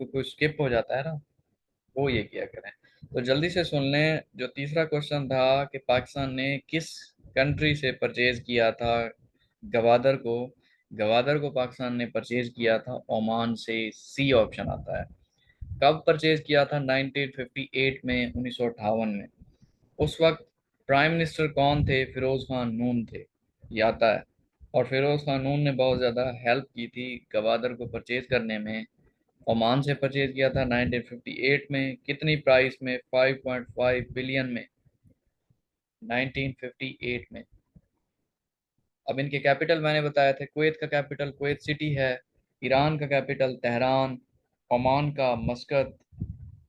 कोई स्किप हो जाता है ना, वो ये किया करें। तो जल्दी से सुन लें। जो तीसरा क्वेश्चन था कि पाकिस्तान ने किस कंट्री से परचेज किया था गवादर को। गवादर को पाकिस्तान ने परचेज किया था ओमान से। सी ऑप्शन आता है। कब परचेज किया था? 1958 में, 1958 में। उस वक्त प्राइम मिनिस्टर कौन थे? फिरोज खान नून थे, ये आता है। और फिरोज खान नून ने बहुत ज़्यादा हेल्प की थी गवादर को परचेज करने में। ओमान से परचेज किया था 1958 में। कितनी प्राइस में? 5.5 बिलियन में, 1958 में। अब इनके कैपिटल मैंने बताया थे। कुवैत का कैपिटल कुवैत सिटी है। ईरान का कैपिटल तेहरान। ओमान का मस्कत।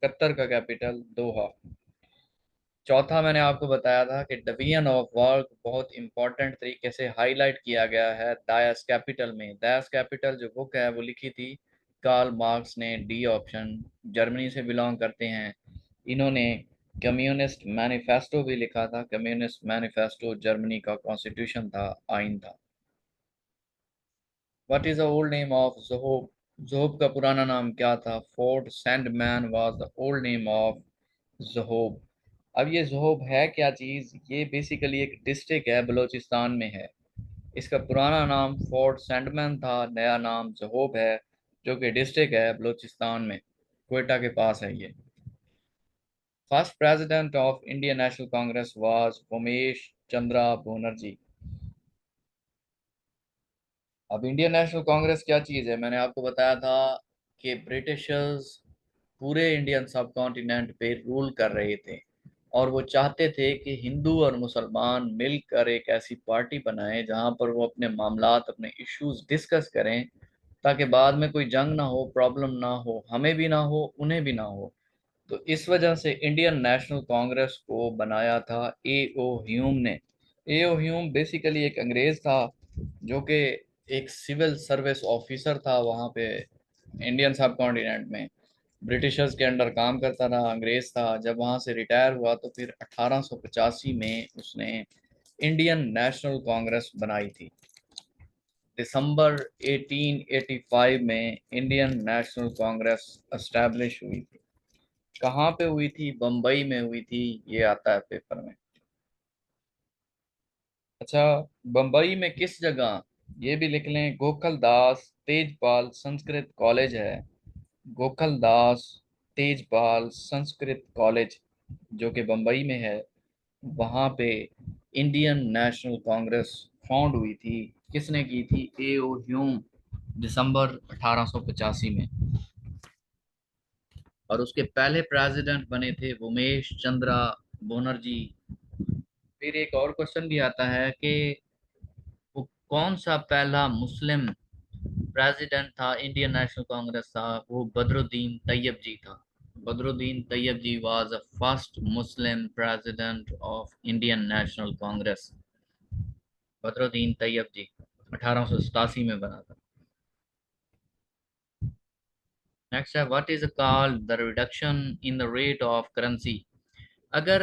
कतर का कैपिटल दोहा। चौथा मैंने आपको बताया था कि डिवीजन ऑफ वर्क बहुत इंपॉर्टेंट तरीके से हाईलाइट किया गया है दायस कैपिटल में। दायस कैपिटल जो बुक है वो लिखी थी कार्ल मार्क्स ने। D option. जर्मनी से बिलोंग करते हैं। इन्होंने कम्युनिस्ट मैनिफेस्टो भी लिखा था। कम्युनिस्ट मैनिफेस्टो जर्मनी का कॉन्स्टिट्यूशन था, आइन था। What is the old name of Zhob? Zhob का पुराना नाम क्या था? Fort Sandeman was the old name of Zhob. अब ये ज़होब है क्या चीज़? ये बेसिकली एक डिस्ट्रिक्ट है, बलूचिस्तान में है। इसका पुराना नाम फोर्ट सैंडमैन था, नया नाम ज़होब है, जो कि डिस्ट्रिक्ट है बलूचिस्तान में, क्वेटा के पास है ये। First president of Indian National Congress was Umesh Chandra Banerjee. अब इंडियन नेशनल कांग्रेस क्या चीज़ है? मैंने आपको बताया था कि ब्रिटिशर्स पूरे इंडियन सब कॉन्टिनेंट पे रूल कर रहे थे, और वो चाहते थे कि हिंदू और मुसलमान मिलकर एक ऐसी पार्टी बनाएं जहां पर वो अपने मामलात, अपने इश्यूज डिस्कस करें, ताकि बाद में कोई जंग ना हो, प्रॉब्लम ना हो, हमें भी ना हो, उन्हें भी ना हो। तो इस वजह से इंडियन नेशनल कांग्रेस को बनाया था ए ओ ह्यूम ने। ए ओ ह्यूम बेसिकली एक अंग्रेज था, जो कि एक सिविल सर्विस ऑफिसर था वहाँ पे इंडियन सब कॉन्टिनेंट में। ब्रिटिशर्स के अंडर काम करता रहा, अंग्रेज था। जब वहाँ से रिटायर हुआ तो फिर 1885 में उसने इंडियन नेशनल कांग्रेस बनाई थी। दिसंबर 1885 में इंडियन नेशनल कांग्रेस एस्टैब्लिश हुई थी। कहाँ पे हुई थी? बम्बई में हुई थी, ये आता है पेपर में। अच्छा, बम्बई में किस जगह? ये भी लिख लें। गोखल दास तेजपाल संस्कृत कॉलेज है। गोखल दास तेजपाल संस्कृत कॉलेज, जो कि बम्बई में है। वहाँ पे इंडियन नेशनल कांग्रेस फाउंड हुई थी। किसने की थी? ए ओ ह्यूम, दिसंबर 1885 में। और उसके पहले प्रेसिडेंट बने थे उमेश चंद्रा बनर्जी। फिर एक और क्वेश्चन भी आता है कि वो कौन सा पहला मुस्लिम प्रेसिडेंट था इंडियन नेशनल कांग्रेस था? वो बदरुद्दीन तैयब जी था। Badruddin Tyabji was the first Muslim president of Indian National Congress. Badruddin Tyabji 1887 में बना था। नेक्स्ट है, what is called the reduction in the rate of currency? अगर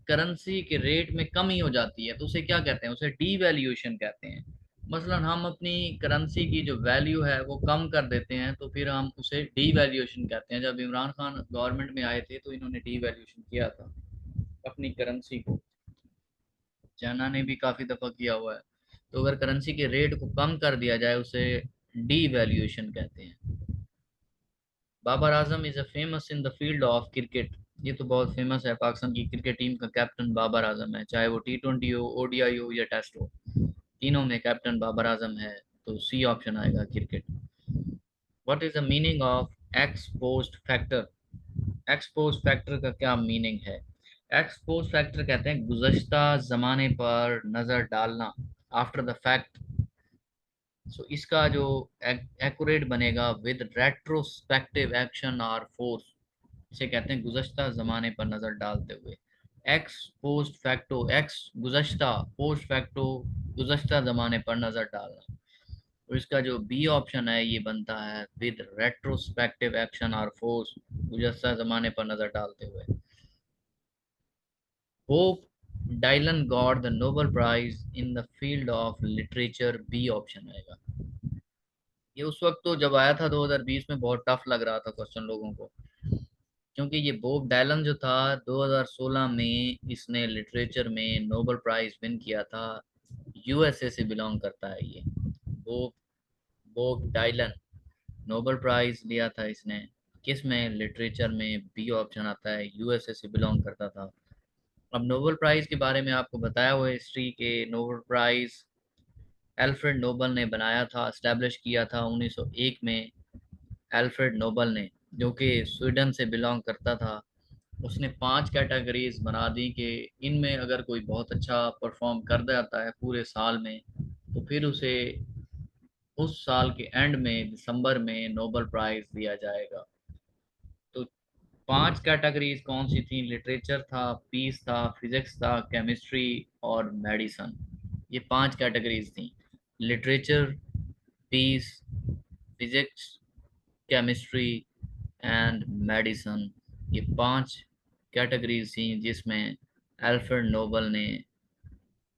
करेंसी के रेट में कमी हो जाती है तो उसे क्या कहते हैं? उसे डीवैल्यूएशन कहते हैं। मसलन हम अपनी करेंसी की जो वैल्यू है वो कम कर देते हैं, तो फिर हम उसे डीवैल्यूएशन कहते हैं। जब इमरान खान गवर्नमेंट में आए थे तो इन्होंने डीवैल्यूएशन किया था अपनी करेंसी को। चाइना ने भी काफी दफा किया हुआ है। तो अगर करेंसी के रेट को कम कर दिया जाए उसे डीवैल्यूएशन कहते हैं। Babar Azam is a famous in the field of cricket. ये तो बहुत फेमस है, पाकिस्तान की क्रिकेट टीम का कैप्टन बाबर आजम है, चाहे वो T20 हो, ओडीआई हो या टेस्ट हो, तीनों में कैप्टन बाबर आजम है। तो सी ऑप्शन आएगा, cricket. What is the meaning of x post factor? X post factor का क्या मीनिंग है? एक्स पोस्ट फैक्टर कहते हैं गुज़श्ता जमाने पर नजर डालना, आफ्टर द फैक्ट। सो इसका जो एक्यूरेट बनेगा, विद रेट्रोस्पेक्टिव एक्शन और फोर्स, इसे कहते हैं गुज़श्ता ज़माने पर नज़र डालते हुए। एक्स पोस्ट फैक्टो, एक्स गुज़श्ता, पोस्ट फैक्टो गुज़श्ता ज़माने पर नज़र डालना। तो इसका जो बी ऑप्शन है ये बनता है विद रेट्रोस्पेक्टिव एक्शन और फोर्स, गुज़श्ता ज़माने पर नज़र डालते हुए। Hope Dylan got the Nobel prize in the field of literature, B option आएगा। ये उस वक्त तो जब आया था 2020 में बहुत टफ लग रहा था क्वेश्चन लोगों को, क्योंकि ये बॉब डायलन जो था 2016 में इसने लिटरेचर में नोबेल प्राइज विन किया था। यूएसए से बिलोंग करता है ये Bob Bob Dylan. Nobel prize लिया था इसने किस में, लिटरेचर में। बी ऑप्शन आता है, यूएसए से बिलोंग करता था। अब नोबेल प्राइज के बारे में आपको बताया हुआ हिस्ट्री के, नोबेल प्राइज एल्फ्रेड नोबल ने बनाया था, एस्टेब्लिश किया था 1901 में। एल्फ्रेड नोबल ने, जो कि स्वीडन से बिलोंग करता था, उसने 5 कैटेगरीज बना दी कि इनमें अगर कोई बहुत अच्छा परफॉर्म कर जाता है पूरे साल में, तो फिर उसे उस साल के एंड में दिसंबर में नोबेल प्राइज दिया जाएगा। तो 5 कैटेगरीज कौन सी थी? लिटरेचर था, पीस था, फिजिक्स था, केमिस्ट्री और मेडिसन। ये 5 कैटेगरीज थी। Literature, peace, physics, chemistry and medicine. ये 5 कैटेगरीज थी जिसमें अल्फ्रेड नोबल ने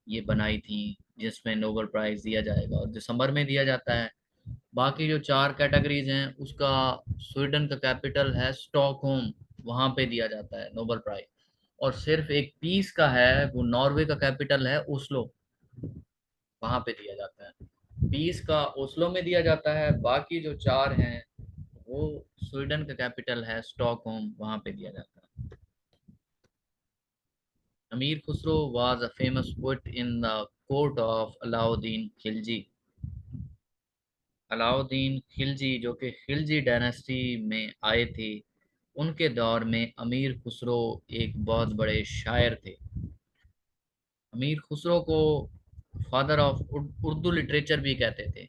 ये बनाई थी, जिसमें नोबेल प्राइज दिया जाएगा और दिसंबर में दिया जाता है। बाकी जो 4 कैटेगरीज हैं उसका, स्वीडन का कैपिटल है स्टॉकहोम, वहां पे दिया जाता है नोबेल प्राइज। और सिर्फ एक पीस का है, वो नॉर्वे का कैपिटल है ओस्लो, वहां पे दिया जाता है। पीस का ओस्लो में दिया जाता है, बाकी जो 4 हैं वो स्वीडन का कैपिटल है स्टॉकहोम, वहां पे दिया जाता है। अमीर Khusro was a famous poet in the court of Alauddin Khilji. Alauddin Khilji जो कि खिलजी डायनेस्टी में आए थे, उनके दौर में अमीर खुसरो एक बहुत बड़े शायर थे। अमीर खुसरो को फादर ऑफ उर्दू लिटरेचर भी कहते थे।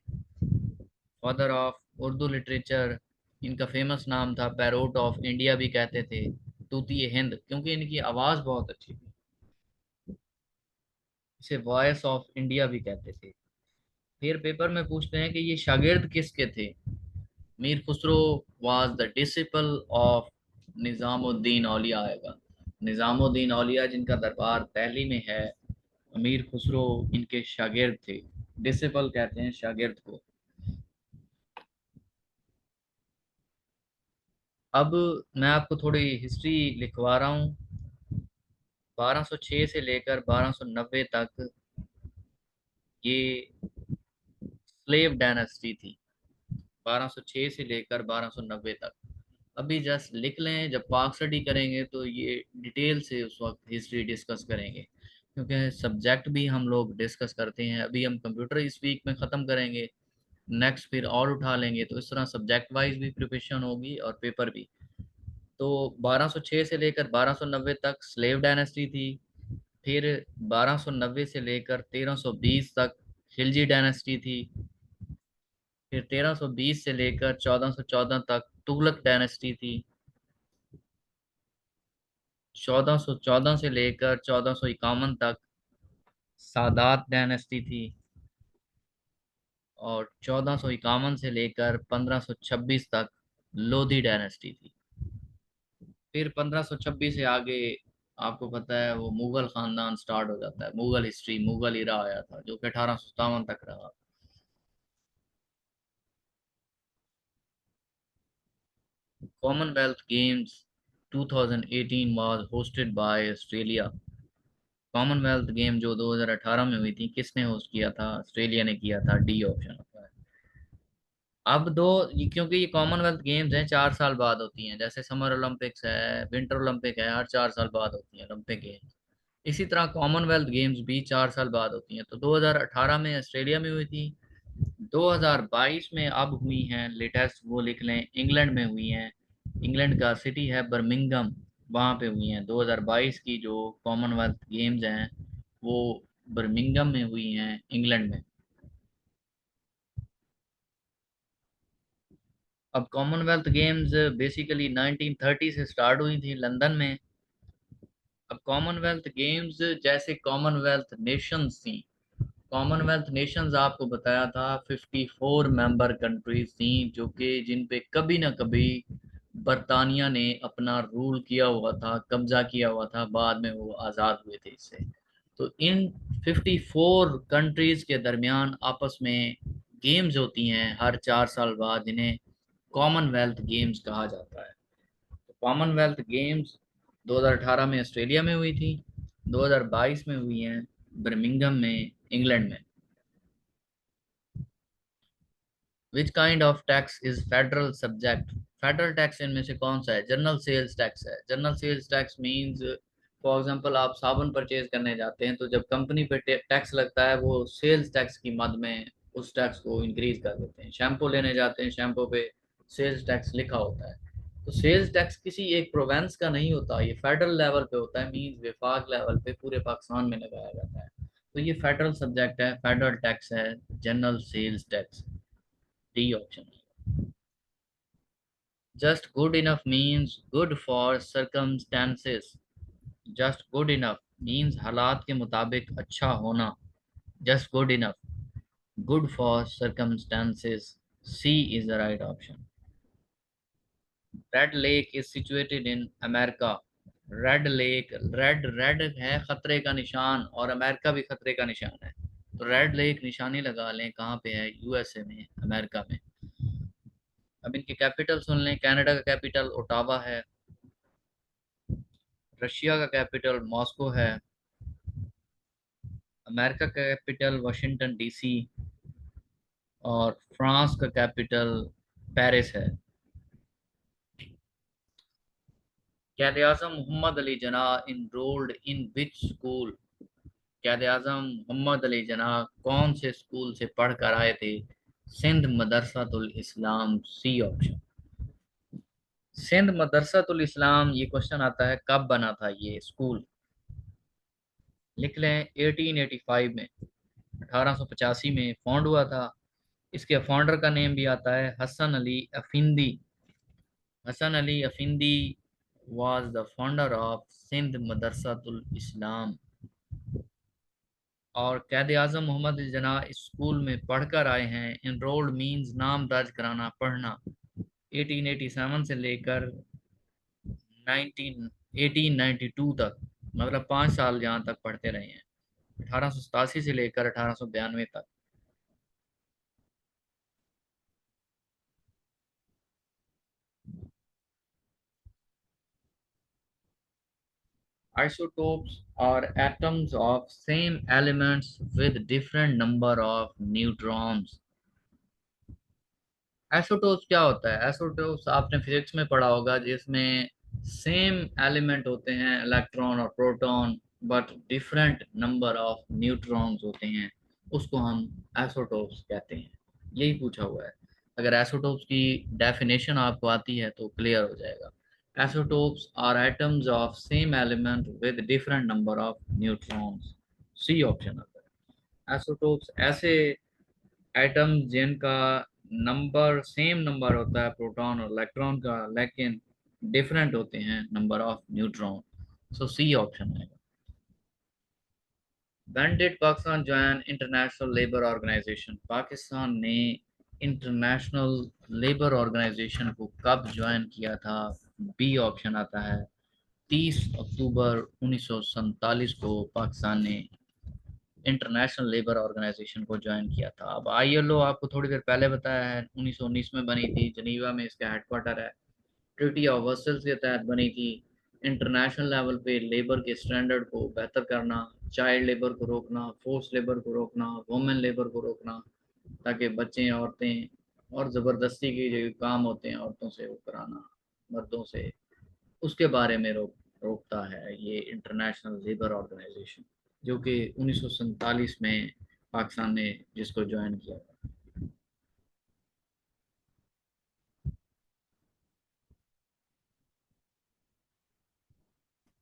फादर ऑफ उर्दू लिटरेचर, इनका फेमस नाम था पैरोट ऑफ इंडिया भी कहते थे, तूती हिंद, क्योंकि इनकी आवाज़ बहुत अच्छी थी। इसे वॉइस ऑफ इंडिया भी कहते थे। फिर पेपर में पूछते हैं कि ये शागिर्द किसके थे? Mir Khusro was the disciple of Nizamuddin Auliya आएगा। निज़ामुद्दीन औलिया जिनका दरबार दिल्ली में है, अमीर खुसरो इनके शागिर्द थे। डिसिपल कहते हैं शागिर्द को। अब मैं आपको थोड़ी हिस्ट्री लिखवा रहा हूँ। 1206 से लेकर 1290 तक ये स्लेव डायनेस्टी थी। 1206 से लेकर 1290 तक। अभी जस्ट लिख लें, जब पाक स्टडी करेंगे तो ये डिटेल से उस वक्त हिस्ट्री डिस्कस करेंगे, क्योंकि सब्जेक्ट भी हम लोग डिस्कस करते हैं। अभी हम कंप्यूटर इस वीक में ख़त्म करेंगे, नेक्स्ट फिर और उठा लेंगे, तो इस तरह सब्जेक्ट वाइज भी प्रिपरेशन होगी और पेपर भी। तो 1206 से लेकर 1290 तक स्लेव डायनेस्टी थी। फिर 1290 से लेकर 1320 तक खिलजी डायनेस्टी थी। फिर 1320 से लेकर 1414 तक तुगलक डायनेस्टी थी। 1414 से लेकर 1451 तक सादात डायनेस्टी थी। और 1451 से लेकर 1526 तक लोधी डायनेस्टी थी। फिर 1526 से आगे आपको पता है वो मुगल खानदान स्टार्ट हो जाता है, मुगल हिस्ट्री, मुगल इरा आया था जो कि 1857 तक रहा। Commonwealth games 2018 was hosted by Australia. Commonwealth game जो 2018 में हुई थी, किसने होस्ट किया था? ऑस्ट्रेलिया ने किया था, डी ऑप्शन होता है। अब क्योंकि ये कॉमनवेल्थ गेम्स हैं 4 साल बाद होती हैं, जैसे समर ओलंपिक्स है, विंटर ओलंपिक है, हर 4 साल बाद होती हैं ओलंपिक गेम्स। इसी तरह कॉमनवेल्थ गेम्स भी 4 साल बाद होती हैं। तो 2018 में ऑस्ट्रेलिया में हुई थी, 2022 में अब हुई हैं लेटेस्ट, वो लिख लें इंग्लैंड में हुई हैं। इंग्लैंड का सिटी है बर्मिंघम, वहाँ पे हुई हैं 2022 की जो कॉमनवेल्थ गेम्स हैं, वो बर्मिंघम में हुई हैं इंग्लैंड में। अब कॉमनवेल्थ गेम्स बेसिकली 1930 से स्टार्ट हुई थी लंदन में। अब कॉमनवेल्थ गेम्स जैसे कॉमनवेल्थ नेशंस थी, कॉमनवेल्थ नेशंस आपको बताया था 54 मेंबर कंट्रीज थी, जो कि जिन पे कभी ना कभी बरतानिया ने अपना रूल किया हुआ था, कब्जा किया हुआ था, बाद में वो आज़ाद हुए थे इससे। तो इन 54 कंट्रीज के दरमियान आपस में गेम्स होती हैं हर 4 साल बाद, जिन्हें कॉमनवेल्थ गेम्स कहा जाता है। तो कॉमनवेल्थ गेम्स 2018 में ऑस्ट्रेलिया में हुई थी, 2022 में हुई हैं बर्मिंघम में, इंग्लैंड में। Which kind of tax is federal subject? Federal tax इनमें से कौन सा है? जनरल सेल्स टैक्स है। General sales tax means, for example आप साबुन परचेज करने जाते हैं तो जब कंपनी पे टैक्स लगता है, वो सेल्स टैक्स की मद में उस टैक्स को इंक्रीज कर देते हैं। शैम्पू लेने जाते हैं, शैम्पू पे सेल्स टैक्स लिखा होता है। तो सेल्स टैक्स किसी एक प्रोवेंस का नहीं होता, ये फेडरल लेवल पे होता है, मींस विफाक लेवल पे पूरे पाकिस्तान में लगाया जाता है। तो ये फेडरल सब्जेक्ट है, फेडरल टैक्स है, general sales tax. D option है। Just good enough means good for circumstances। Just good enough means हालात के मुताबिक अच्छा होना, just good enough. Good for circumstances, C is the right option. Red Lake is situated in America. Red Lake, red red है खतरे का निशान, और अमेरिका भी खतरे का निशान है। तो रेड लेक निशानी लगा लें, कहाँ पे है? यूएसए में, अमेरिका में। अब इनकी कैपिटल सुन लें। कनाडा का कैपिटल ओटावा है, रशिया का कैपिटल मॉस्को है, अमेरिका का कैपिटल वाशिंगटन डीसी, और फ्रांस का कैपिटल पेरिस है। कायद आज़म Mohammad Ali Jinnah enrolled in which school? कायद आज़म मोहम्मद अली जिन्ना कौन से स्कूल से पढ़ कर आए थे? सिंध मदरसातुल इस्लाम, सी ऑप्शन। सिंध मदरसातुल इस्लाम, ये क्वेश्चन आता है कब बना था ये स्कूल? लिख लें 1885 में, 1885 में फाउंड हुआ था। इसके फाउंडर का नेम भी आता है Hasan Ali अफिंदी। Hasan Ali अफिंदी was the founder of Sindh मदरसातुल इस्लाम। और कैद आज़म मोहम्मद अली जिन्ना इस स्कूल में पढ़कर आए हैं। इनरोल्ड मींस नाम दर्ज कराना, पढ़ना। 1887 से लेकर 19 1892 तक, मतलब 5 साल जहाँ तक पढ़ते रहे हैं। 1887 से लेकर 1892 तक। Isotopes are atoms of same elements with different number of neutrons. Isotopes क्या होता है? आइसोटोप्स आपने फिजिक्स में पढ़ा होगा, जिसमें सेम एलिमेंट होते हैं, इलेक्ट्रॉन और proton, but different number of neutrons होते हैं, उसको हम आइसोटोप्स कहते हैं। यही पूछा हुआ है। अगर आइसोटोप्स की डेफिनेशन आपको आती है तो क्लियर हो जाएगा। Isotopes are atoms of same element with different number of neutrons, C option आता है। आइसोटोप्स ऐसे एटम जिनका नंबर सेम नंबर होता है प्रोटॉन और इलेक्ट्रॉन का, लेकिन डिफरेंट होते हैं number of neutron. So C option है। When did Pakistan join International Labour Organization? Pakistan ने इंटरनेशनल लेबर ऑर्गेनाइजेशन को कब ज्वाइन किया था? बी ऑप्शन आता है। 30 अक्टूबर 1947 को पाकिस्तान ने इंटरनेशनल लेबर ऑर्गेनाइजेशन को ज्वाइन किया था। अब आईएलओ आपको थोड़ी देर पहले बताया है, 1919 में बनी थी, जनीवा में इसका हेडक्वार्टर है। ट्रिटी ऑफ वर्सल्स के तहत बनी थी। इंटरनेशनल लेवल पे लेबर के स्टैंडर्ड को बेहतर करना, चाइल्ड लेबर को रोकना, फोर्स लेबर को रोकना, वुमेन लेबर को रोकना, ताकि बच्चे, औरतें और ज़बरदस्ती के जो काम होते हैं औरतों से वो कराना मर्दों से, उसके बारे में रोकता है ये इंटरनेशनल लेबर ऑर्गेनाइजेशन, जो कि 1947 में पाकिस्तान ने जिसको ज्वाइन किया था।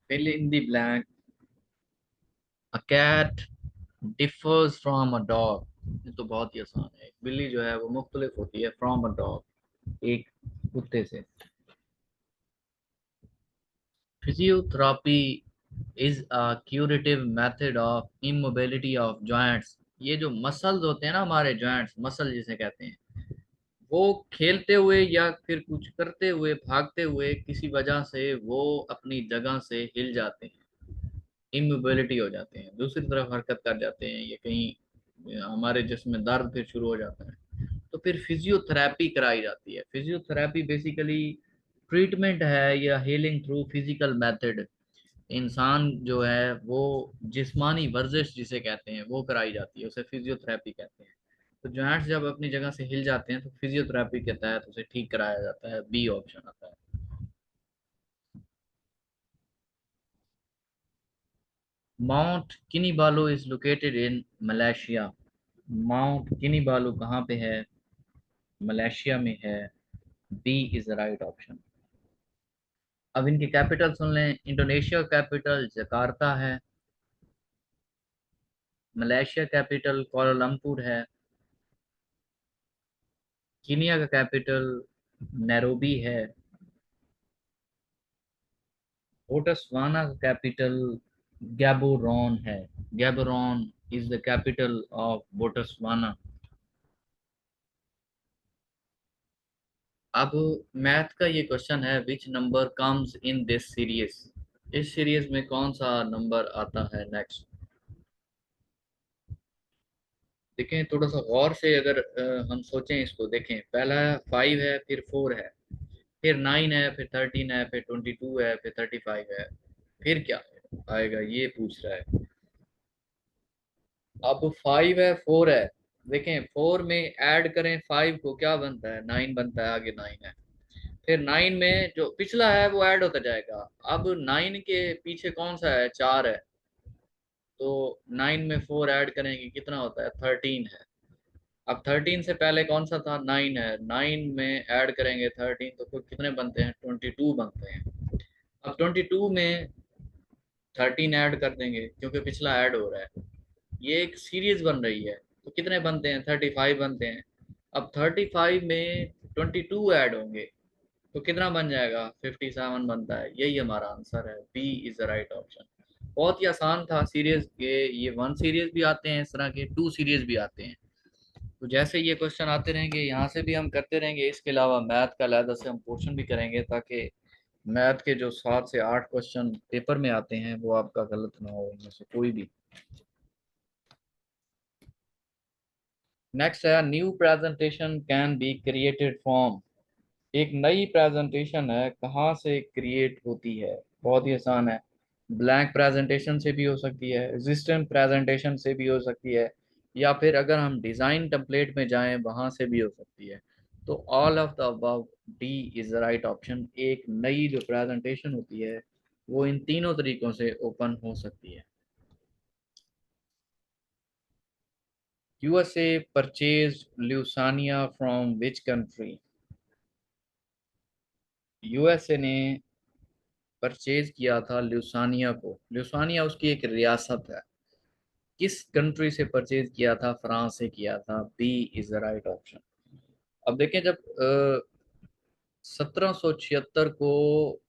Fill in the blank. A cat differs from a dog. ये तो बहुत ही आसान है। एक बिल्ली जो है वो मुख्तलिफ होती है फ्रॉम अ डॉग, एक कुत्ते से। Physiotherapy is a curative method of immobility of joints. ये जो मसल्स होते हैं ना, हमारे जॉइंट्स, मसल जिसे कहते हैं, वो खेलते हुए या फिर कुछ करते हुए, भागते हुए किसी वजह से वो अपनी जगह से हिल जाते हैं, इमोबिलिटी हो जाते हैं, दूसरी तरफ हरकत कर जाते हैं, या कहीं हमारे जिस्म में दर्द फिर शुरू हो जाता है। तो फिर फिजियोथेरेपी कराई जाती है। फिजियोथेरेपी बेसिकली ट्रीटमेंट है या हीलिंग थ्रू फिजिकल मेथड। इंसान जो है वो जिस्मानी वर्जिश जिसे कहते हैं वो कराई जाती है, उसे फिजियोथेरेपी कहते हैं। तो जॉइंट्स जब अपनी जगह से हिल जाते हैं तो फिजियोथेरेपी के तहत उसे ठीक कराया जाता है, बी ऑप्शन आता है। Mount Kinabalu is located in Malaysia. Mount Kinabalu कहाँ पे है? मलेशिया में है। B is the right option. अब इनकी कैपिटल सुन लें। इंडोनेशिया कैपिटल जकार्ता है। मलेशिया कैपिटल कोलालमपुर है। कीनिया का कैपिटल नैरोबी है। बोट्सवाना का कैपिटल गैबोरोन है। Gaborone is the capital of Botswana. अब मैथ का ये क्वेश्चन है, which number comes in this series. इस सीरीज में कौन सा नंबर आता है नेक्स्ट? देखें थोड़ा सा गौर से, अगर हम सोचें इसको, देखें पहला 5 है, फिर 4 है, फिर 9 है, फिर 13 है, फिर 22 है, फिर 35 है, फिर क्या आएगा ये पूछ रहा है। अब 5 है, 4 है। देखें 4 में ऐड करें 5 को, क्या बनता है? 9 बनता है, आगे 9 है। फिर 9 में जो पिछला है वो ऐड होता जाएगा। अब 9 के पीछे कौन सा है? 4 है। तो 9 में 4 ऐड करेंगे कितना होता है? 13 है। अब 13 से पहले कौन सा था? 9 है। 9 में ऐड करेंगे 13 तो फिर कितने बनते हैं? 22 बनते हैं। अब 22 में 13 ऐड कर देंगे क्योंकि पिछला ऐड हो रहा है। ये एक सीरीज बन रही है, तो कितने बनते हैं? 35 बनते हैं। अब 35 में 22 ऐड होंगे तो कितना बन जाएगा? 57 बनता है। यही हमारा आंसर है, B is the right option. बहुत ही आसान था सीरीज के। ये 1 सीरीज भी आते हैं, इस तरह के 2 सीरीज भी आते हैं। तो जैसे ये क्वेश्चन आते रहेंगे यहाँ से भी हम करते रहेंगे। इसके अलावा मैथ का अलहदा से हम पोर्शन भी करेंगे, ताकि मैथ के जो 7 से 8 क्वेश्चन पेपर में आते हैं वो आपका गलत ना हो उनमें से कोई भी। नेक्स्ट है, new presentation can be created from. एक नई प्रेजेंटेशन है, कहाँ से क्रिएट होती है? बहुत ही आसान है। ब्लैंक प्रेजेंटेशन से भी हो सकती है, एग्जिस्टेंट प्रेजेंटेशन से भी हो सकती है, या फिर अगर हम डिज़ाइन टेम्पलेट में जाएं वहाँ से भी हो सकती है। तो all of the above, D is the right option. एक नई जो प्रेजेंटेशन होती है वो इन तीनों तरीकों से ओपन हो सकती है। USA purchase Louisiana from which country? USA ने परचेज किया था ल्यूसानिया को। ल्यूसानिया उसकी एक रियासत है। किस कंट्री से परचेज किया था? फ्रांस से किया था। B is the right option. अब देखें, जब 1776 को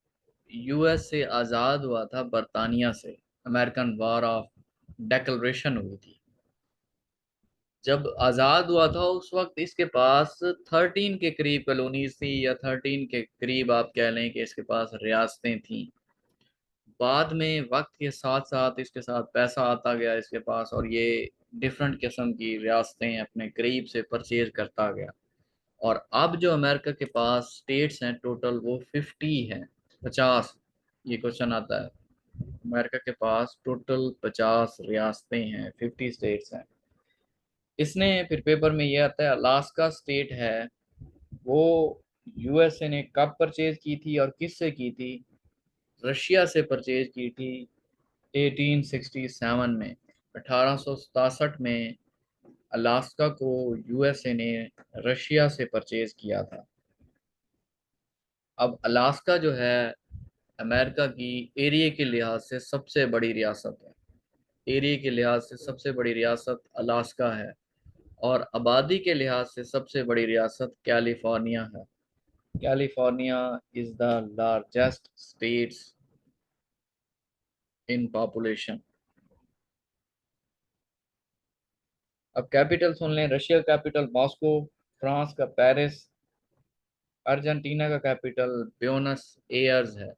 यूएस से आज़ाद हुआ था बरतानिया से, अमेरिकन वॉर ऑफ डेक्लरेशन हुई थी। जब आज़ाद हुआ था उस वक्त इसके पास 13 के करीब कॉलोनीज थी, या 13 के करीब आप कह लें कि इसके पास रियासतें थीं। बाद में वक्त के साथ साथ इसके साथ पैसा आता गया इसके पास, और ये डिफरेंट किस्म की रियासतें अपने करीब से परचेज करता गया। और अब जो अमेरिका के पास स्टेट्स हैं टोटल वो 50 हैं। 50, ये क्वेश्चन आता है। अमेरिका के पास टोटल 50 रियासतें हैं, 50 स्टेट्स हैं। इसने फिर पेपर में ये आता है, अलास्का स्टेट है वो यूएसए ने कब परचेज की थी और किससे की थी? रशिया से परचेज की थी 1867 में। 1867 में अलास्का को यूएसए ने रशिया से परचेज किया था। अब अलास्का जो है अमेरिका की एरिया के लिहाज से सबसे बड़ी रियासत है। एरिया के लिहाज से सबसे बड़ी रियासत अलास्का है, और आबादी के लिहाज से सबसे बड़ी रियासत कैलिफोर्निया है। California is the largest states in population. अब कैपिटल सुन लें। रशिया कैपिटल मॉस्को, फ्रांस का पेरिस, अर्जेंटीना का कैपिटल ब्यूनस एयर्स है।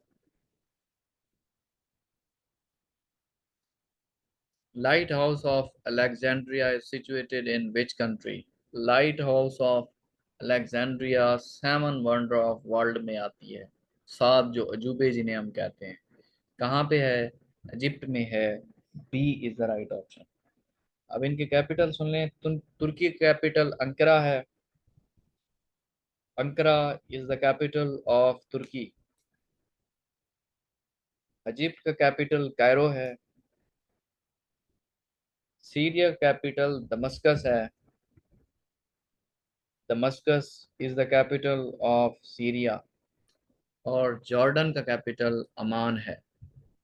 Light house of Alexandria is situated in which country? Light house of Alexandria 7 wonder of world में आती है। 7 जो अजूबे जिन्हें हम कहते हैं, कहाँ पे है? इजिप्ट में है। B is the right option. अब इनके कैपिटल सुन लें। तुर्की कैपिटल अंकारा है। Ankara is the capital of Turkey. Egypt का कैपिटल कायरो है। सीरिया कैपिटल दमस्कस है। Damascus is the capital of Syria. और जॉर्डन का कैपिटल अमान है।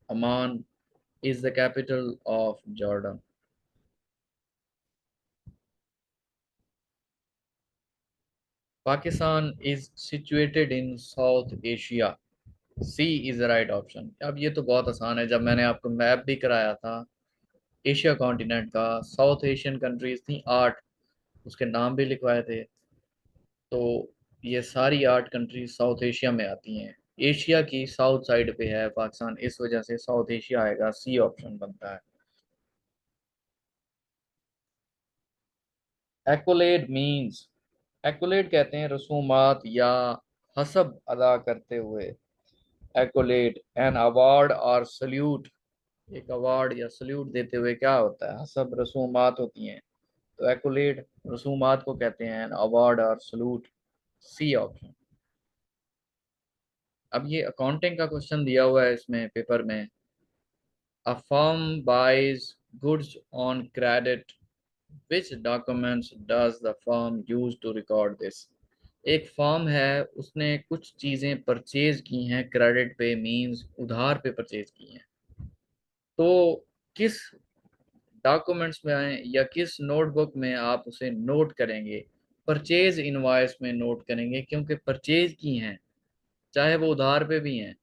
Amman is the capital of Jordan. Pakistan is situated in South Asia. C is the right option. अब ये तो बहुत आसान है, जब मैंने आपको मैप भी कराया था एशिया कॉन्टिनेंट का, साउथ एशियन कंट्रीज थी 8, उसके नाम भी लिखवाए थे। तो ये सारी 8 कंट्रीज साउथ एशिया में आती हैं। एशिया की साउथ साइड पे है पाकिस्तान, इस वजह से साउथ एशिया आएगा। सी ऑप्शन बनता है। एक्कोलेड मींस, एक्कोलेड कहते हैं रसूमात या हसब अदा करते हुए। एक्कोलेड एन अवार्ड और सल्यूट, एक अवार्ड या सल्यूट देते हुए क्या होता है? हसब रसूमात होती हैं। तो एक्कोलेड रसूमात को कहते हैं अवार्ड और सल्यूट। C option. अब ये अकाउंटिंग का क्वेश्चन दिया हुआ है इसमें पेपर में। A firm buys goods on credit, which documents does the firm use to record this? एक फर्म है, उसने कुछ चीजें परचेज की हैं क्रेडिट पे, मींस उधार पे परचेज की हैं। तो किस डॉक्यूमेंट्स में या किस नोटबुक में आप उसे नोट करेंगे? परचेज इनवॉइस में नोट करेंगे, क्योंकि परचेज की हैं, चाहे वो उधार पे भी हैं।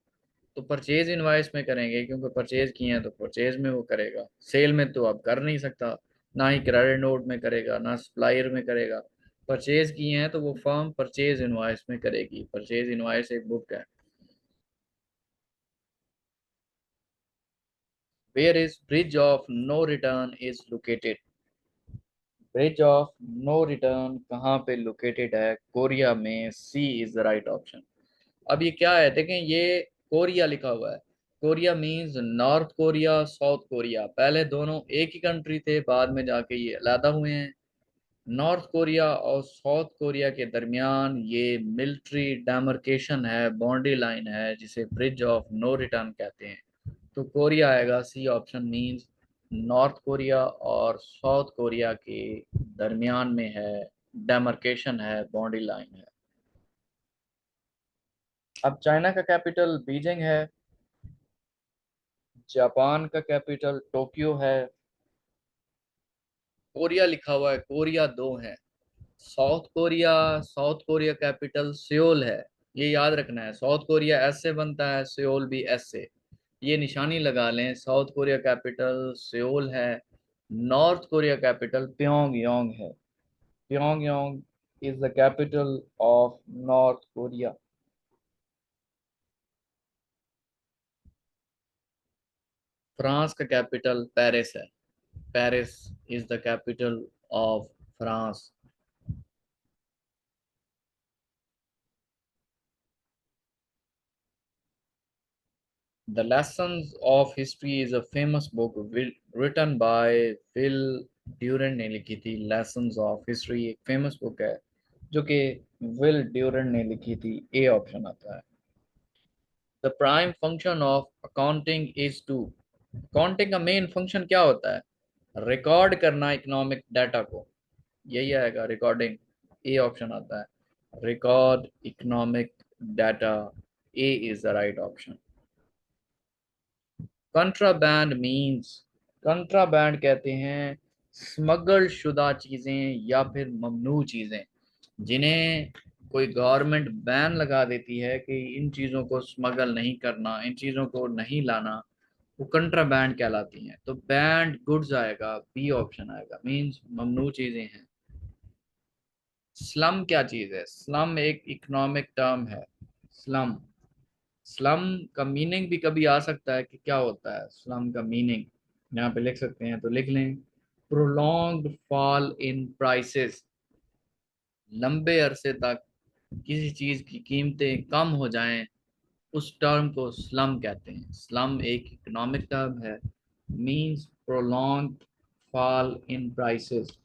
तो परचेज इनवॉइस में करेंगे, क्योंकि परचेज किए हैं तो परचेज में वो करेगा। सेल में तो अब कर नहीं सकता, ना ही क्रेडिट नोट में करेगा, ना सप्लायर में करेगा। परचेज किए हैं तो वो फर्म परचेज इनवॉइस में करेगी। परचेज इनवॉइस एक बुक है। Where is bridge of no return is located? Bridge of no return कहाँ पे लोकेटेड है? कोरिया में। C is the right option. अब ये क्या है देखें, ये कोरिया लिखा हुआ है। Korea means North Korea, south Korea. पहले दोनों एक ही कंट्री थे, बाद में जाके ये अलहदा हुए हैं। नॉर्थ कोरिया और साउथ कोरिया के दरमियान ये मिलिट्री डेमार्केशन है, बाउंड्री लाइन है, जिसे ब्रिज ऑफ नो रिटर्न कहते हैं। तो कोरिया आएगा। C option means North Korea और साउथ कोरिया के दरमियान में है, डेमार्केशन है, बाउंड्री लाइन है। अब चाइना का कैपिटल बीजिंग है। जापान का कैपिटल टोक्यो है। कोरिया लिखा हुआ है, कोरिया दो है। South Korea, south Korea capital Seoul है। ये याद रखना है, साउथ कोरिया एस से बनता है, सियोल भी एस से। ये निशानी लगा लें, साउथ कोरिया कैपिटल सियोल है। नॉर्थ कोरिया कैपिटल प्योंगयांग है। Pyongyang is the capital of north Korea. France का कैपिटल पेरिस है। Paris is the capital of France. The Lessons of History is a famous book written by Will Durant ने लिखी थी। Lessons of History एक famous book है जो कि will Durand ने लिखी थी। ए ऑप्शन आता है। The prime function of accounting is to, accounting का मेन फंक्शन क्या होता है? रिकॉर्ड करना इकोनॉमिक डाटा को, यही आएगा रिकॉर्डिंग। ए ऑप्शन आता है, record economic data. A is the right option. Contraband means, contraband कहते हैं स्मगल शुदा चीजें या फिर ममनू चीजें, जिन्हें कोई गवर्नमेंट बैन लगा देती है कि इन चीजों को स्मगल नहीं करना, इन चीजों को नहीं लाना, वो कंट्राबैंड कहलाती हैं। तो बैंड गुड्स आएगा। बी ऑप्शन आएगा, मींस ममनू चीजें हैं। स्लम क्या चीज है? स्लम एक इकोनॉमिक टर्म है। स्लम, स्लम का मीनिंग भी कभी आ सकता है कि क्या होता है स्लम का मीनिंग, यहाँ पे लिख सकते हैं तो लिख लें। प्रोलॉन्ग्ड फॉल इन प्राइसेस, लंबे अरसे तक किसी चीज की कीमतें कम हो जाएं, उस टर्म को स्लम कहते हैं। स्लम एक इकोनॉमिक टर्म है, means prolonged fall in prices.